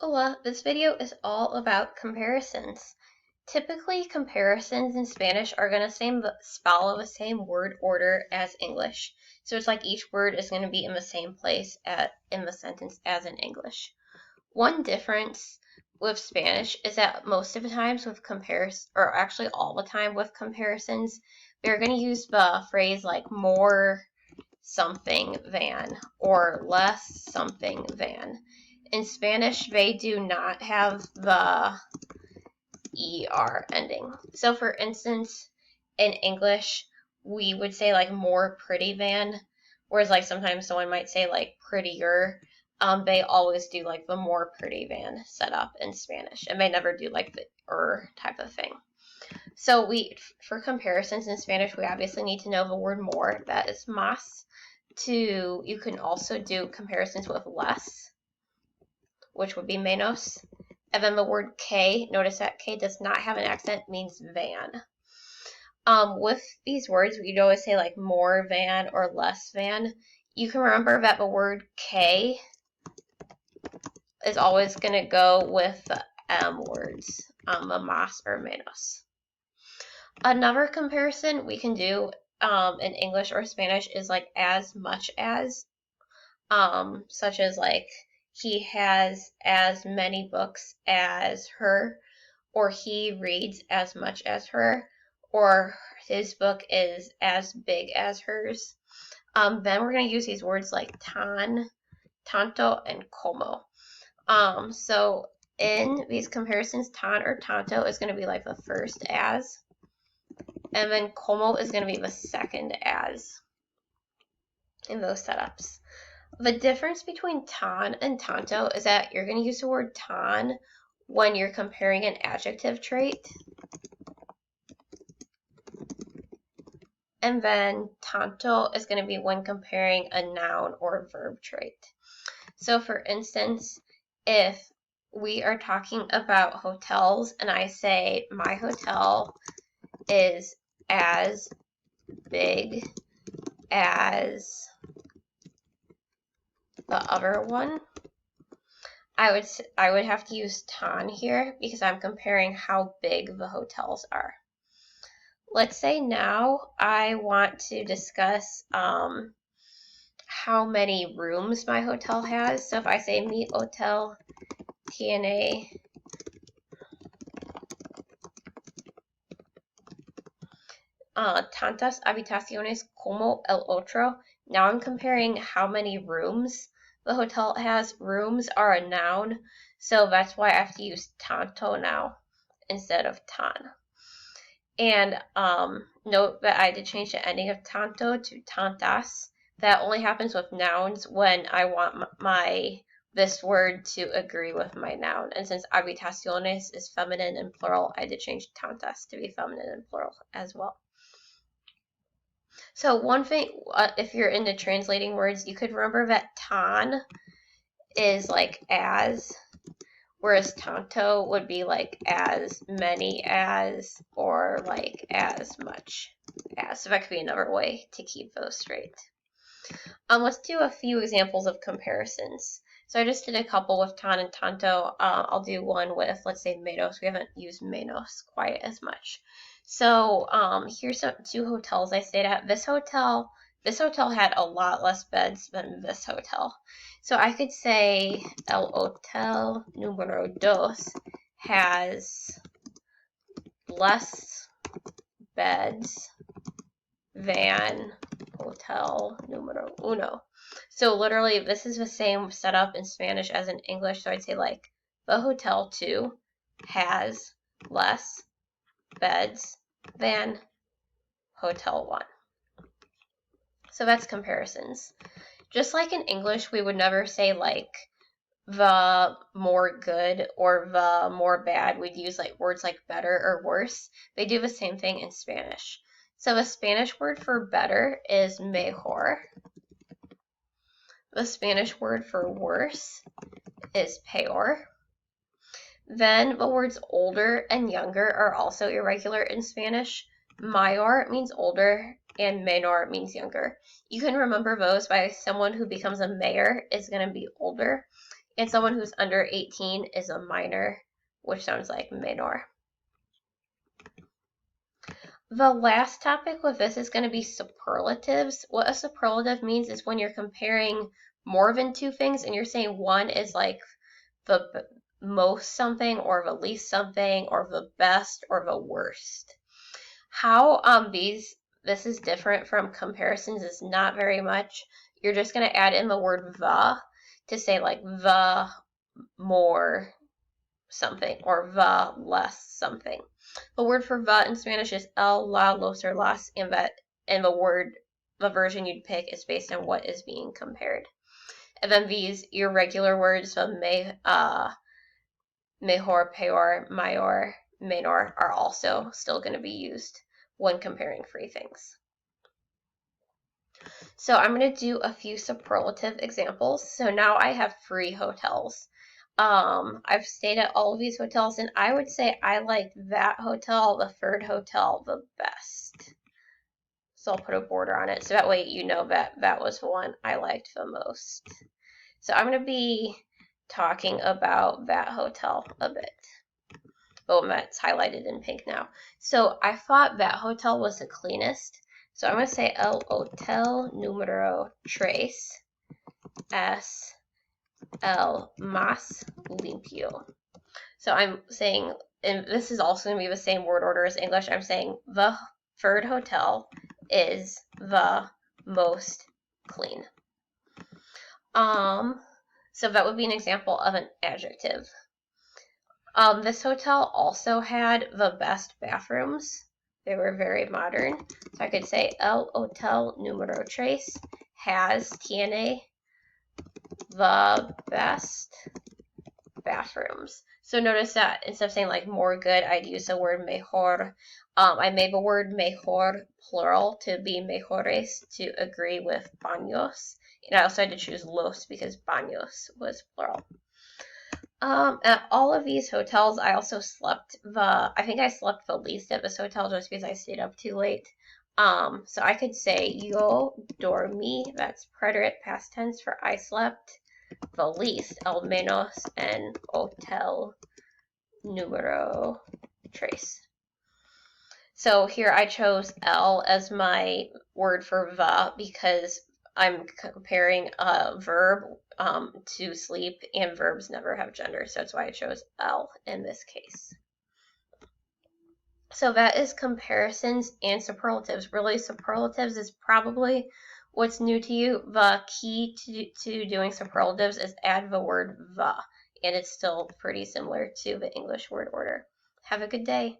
Hola, this video is all about comparisons. Typically, comparisons in Spanish are going to follow the same word order as English. So it's like each word is going to be in the same place in the sentence as in English. One difference with Spanish is that most of the times with or actually all the time with comparisons, they're going to use the phrase like more something than or less something than. In Spanish, they do not have the ER ending. So for instance, in English, we would say like more pretty than, whereas like sometimes someone might say like prettier. They always do like the more pretty than setup in Spanish, and they never do like the type of thing. So for comparisons in Spanish, we obviously need to know the word more, that is más. You can also do comparisons with less, which would be menos. And then the word que, notice that que does not have an accent, means than. With these words, we'd always say like more than or less than. You can remember that the word que is always going to go with the words, the más or menos. Another comparison we can do in English or Spanish is like as much as, such as like he has as many books as her, or he reads as much as her, or his book is as big as hers. Then we're going to use these words like tan, tanto, and como. So in these comparisons, tan or tanto is going to be like the first as, and then como is going to be the second as in those setups. The difference between tan and tanto is that you're going to use the word tan when you're comparing an adjective trait, and then tanto is going to be when comparing a noun or verb trait. So for instance, if we are talking about hotels and I say my hotel is as big as the other one, I would have to use tan here because I'm comparing how big the hotels are. Let's say now I want to discuss how many rooms my hotel has. So if I say mi hotel tiene tantas habitaciones como el otro, now I'm comparing how many rooms the hotel has. Rooms are a noun, so that's why I have to use tanto now instead of tan. And note that I did change the ending of tanto to tantas. That only happens with nouns when I want this word to agree with my noun. And since habitaciones is feminine and plural, I did change tantas to be feminine and plural as well. So one thing, if you're into translating words, you could remember that tan is like as, whereas tanto would be like as many as, or like as much as. So that could be another way to keep those straight. Let's do a few examples of comparisons. So I just did a couple with tan and tanto. I'll do one with, let's say, menos. We haven't used menos quite as much. So here's two hotels I stayed at. This hotel had a lot less beds than this hotel. So I could say el hotel número dos has less beds than hotel número uno. So literally this is the same setup in Spanish as in English. So I'd say like the hotel 2 has less beds than hotel 1. So that's comparisons. Just like in English, we would never say like the more good or the more bad. We'd use like words like better or worse. They do the same thing in Spanish. So the Spanish word for better is mejor. The Spanish word for worse is peor. Then the words older and younger are also irregular in Spanish. Mayor means older and menor means younger. You can remember those by someone who becomes a mayor is going to be older, And someone who's under 18 is a minor, which sounds like menor. The last topic with this is going to be superlatives. What a superlative means is when you're comparing more than two things and you're saying one is like the most something or the least something or the best or the worst. How this is different from comparisons is not very much. You're just going to add in the word the to say like the more something or the less something. The word for the in Spanish is el, la, los, or las, and the version you'd pick is based on what is being compared. And then these irregular words, so mejor, peor, mayor, menor, are also still going to be used when comparing three things. So I'm going to do a few superlative examples. So now I have 3 hotels. I've stayed at all of these hotels, and I would say I liked that hotel, the 3rd hotel, the best. So I'll put a border on it, so that way you know that that was the one I liked the most. So I'm going to be talking about that hotel a bit. Oh, that's highlighted in pink now. So I thought that hotel was the cleanest. So I'm going to say el hotel número 3 es el más limpio. So I'm saying, and this is also going to be the same word order as English, I'm saying the 3rd hotel is the most clean. So that would be an example of an adjective. This hotel also had the best bathrooms. They were very modern. So I could say el hotel número 3 tiene the best bathrooms. So notice that instead of saying like more good, I'd use the word mejor. I made the word mejor plural to be mejores to agree with baños. And I also had to choose los because baños was plural. At all of these hotels, I also slept I think I slept the least at this hotel just because I stayed up too late. So I could say yo dormí, that's preterite past tense for I slept, the least, al menos en hotel número 3. So here I chose el as my word for the because I'm comparing a verb to sleep, and verbs never have gender, so that's why I chose el in this case. So that is comparisons and superlatives. Really, superlatives is probably what's new to you. The key to doing superlatives is add the word the, and it's still pretty similar to the English word order. Have a good day.